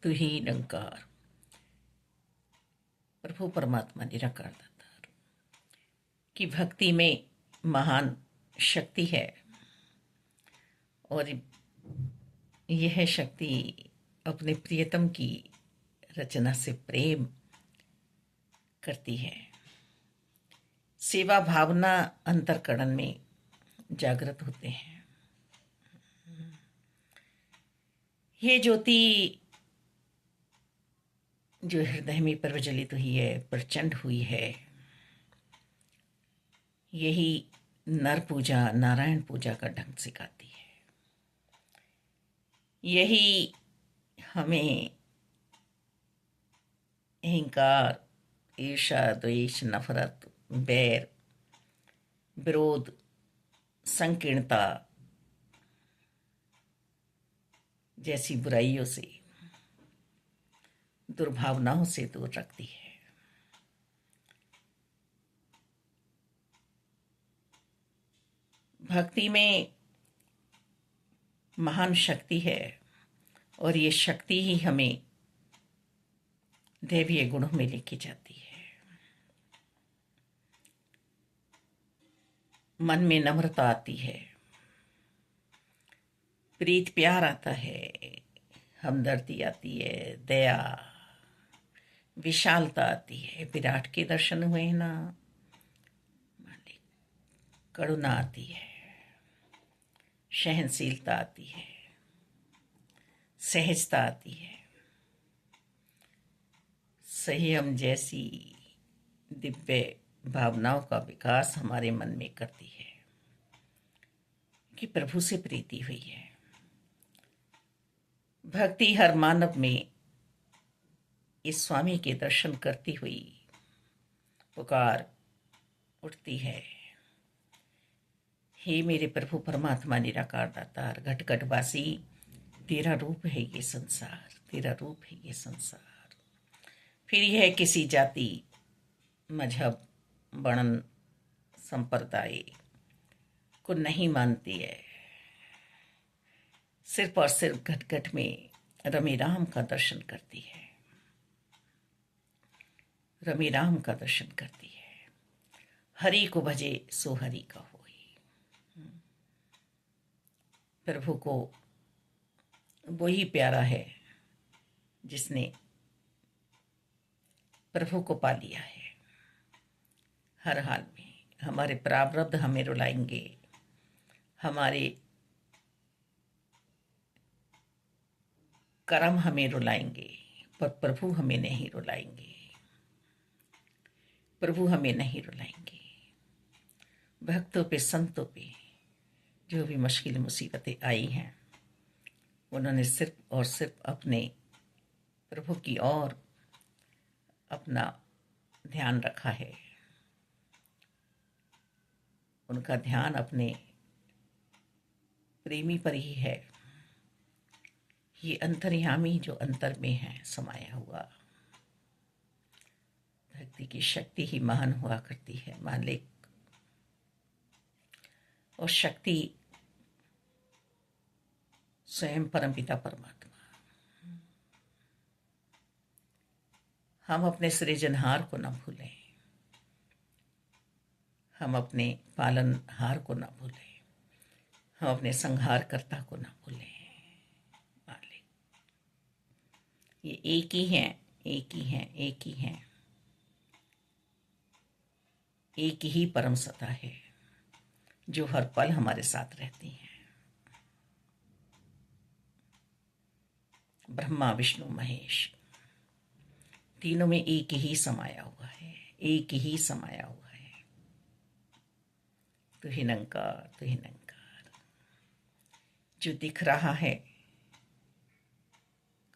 तू ही निरंकार, प्रभु परमात्मा निराकार दातार की भक्ति में महान शक्ति है। और यह शक्ति अपने प्रियतम की रचना से प्रेम करती है। सेवा भावना अंतर्करण में जागृत होते हैं। ये ज्योति जो हृदय में प्रज्वलित हुई है, प्रचंड हुई है, यही नर पूजा नारायण पूजा का ढंग सिखाती है। यही हमें अहंकार, ईर्ष्या, द्वेष, नफरत, बैर, विरोध, संकीर्णता जैसी बुराइयों से, दुर्भावनाओं से दूर रखती है। भक्ति में महान शक्ति है और ये शक्ति ही हमें दैवीय गुणों में लेके जाती है। मन में नम्रता आती है, प्रीत प्यार आता है, हमदर्दी आती है, दया, विशालता आती है। विराट के दर्शन हुए ना, करुणा आती है, सहनशीलता आती है, सहजता आती है, संयम जैसी दिव्य भावनाओं का विकास हमारे मन में करती है कि प्रभु से प्रीति हुई है। भक्ति हर मानव में इस स्वामी के दर्शन करती हुई पुकार उठती है, हे मेरे प्रभु परमात्मा निराकार दातार, घट घट वासी, तेरा रूप है ये संसार, तेरा रूप है ये संसार। फिर यह किसी जाति, मजहब, वर्ण, संप्रदाय को नहीं मानती है। सिर्फ और सिर्फ घट घट में रमी राम का दर्शन करती है, रमी राम का दर्शन करती है। हरि को भजे सो हरि का होई। प्रभु को वही प्यारा है जिसने प्रभु को पा लिया है। हर हाल में हमारे प्रारब्ध हमें रुलाएंगे, हमारे कर्म हमें रुलाएंगे, पर प्रभु हमें नहीं रुलाएंगे, प्रभु हमें नहीं रुलाएंगे। भक्तों पे, संतों पे जो भी मुश्किल मुसीबतें आई हैं, उन्होंने सिर्फ और सिर्फ अपने प्रभु की ओर अपना ध्यान रखा है। उनका ध्यान अपने प्रेमी पर ही है। ये अंतर्यामी जो अंतर में है समाया हुआ, भक्ति की शक्ति ही महान हुआ करती है, मालिक। और शक्ति स्वयं परमपिता परमात्मा। हम अपने सृजनहार को न भूलें, हम अपने पालनहार को न भूलें, हम अपने संहारकर्ता को न भूलें। मालिक, ये एक ही हैं, एक ही हैं, एक ही हैं, एक ही परम सत्ता है जो हर पल हमारे साथ रहती हैं। ब्रह्मा, विष्णु, महेश, तीनों में एक ही समाया हुआ है, एक ही समाया हुआ है। तू ही निरंकार, तू ही निरंकार। जो दिख रहा है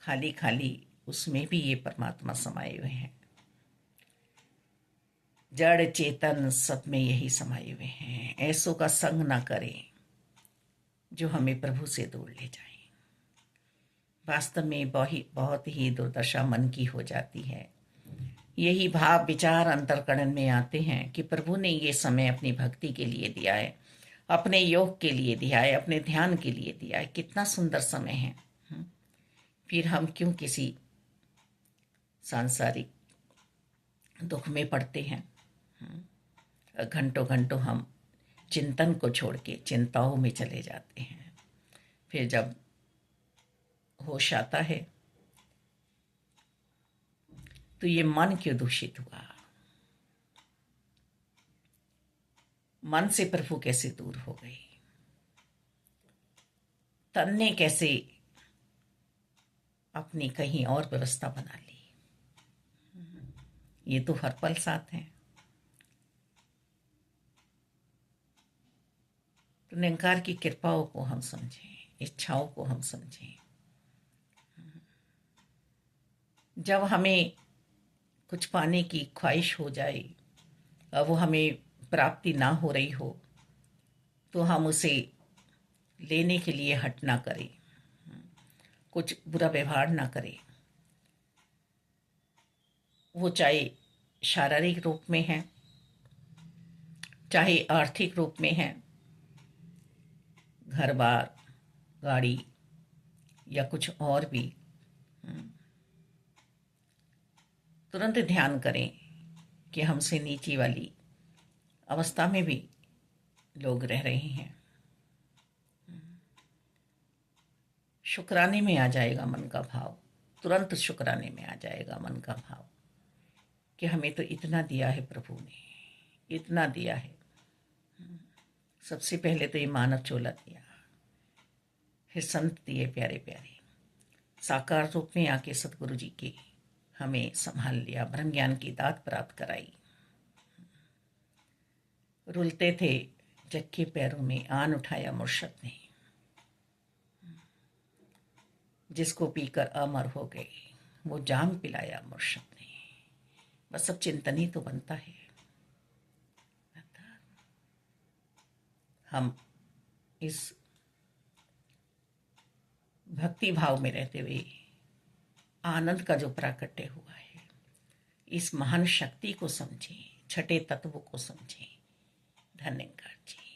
खाली खाली, उसमें भी ये परमात्मा समाये हुए हैं। जड़ चेतन सब में यही समाये हुए हैं। ऐसों का संग ना करें जो हमें प्रभु से दूर ले जाए। वास्तव में बहुत ही दुर्दशा मन की हो जाती है। यही भाव विचार अंतर्करण में आते हैं कि प्रभु ने ये समय अपनी भक्ति के लिए दिया है, अपने योग के लिए दिया है, अपने ध्यान के लिए दिया है। कितना सुंदर समय है, फिर हम क्यों किसी सांसारिक दुख में पड़ते हैं। घंटों घंटों हम चिंतन को छोड़ के चिंताओं में चले जाते हैं। फिर जब होश आता है तो ये मन क्यों दूषित हुआ, मन से प्रभु कैसे दूर हो गई, तन ने कैसे अपनी कहीं और व्यवस्था बना ली। ये तो हर पल साथ है। तो निरंकार की कृपाओं को हम समझें, इच्छाओं को हम समझें। जब हमें कुछ पाने की ख्वाहिश हो जाए और वो हमें प्राप्ति ना हो रही हो तो हम उसे लेने के लिए हट ना करें, कुछ बुरा व्यवहार ना करें। वो चाहे शारीरिक रूप में है, चाहे आर्थिक रूप में है, घर बार गाड़ी या कुछ और भी। तुरंत ध्यान करें कि हमसे नीचे वाली अवस्था में भी लोग रह रहे हैं। शुक्राने में आ जाएगा मन का भाव, तुरंत शुक्राने में आ जाएगा मन का भाव कि हमें तो इतना दिया है प्रभु ने, इतना दिया है। सबसे पहले तो ये मानव चोला दिया, फिर संत दिए प्यारे प्यारे, साकार रूप में आके सतगुरु जी के हमें संभाल लिया, ब्रह्म ज्ञान की दात प्राप्त कराई। रुलते थे जग के पैरों में, आन उठाया मुर्शद ने, जिसको पीकर अमर हो गए वो जाम पिलाया मुर्शद ने। बस अब चिंतन ही तो बनता है। हम इस भक्ति भाव में रहते हुए आनंद का जो प्राकट्य हुआ है, इस महान शक्ति को समझें, छठे तत्व को समझें। धन्यवाद जी।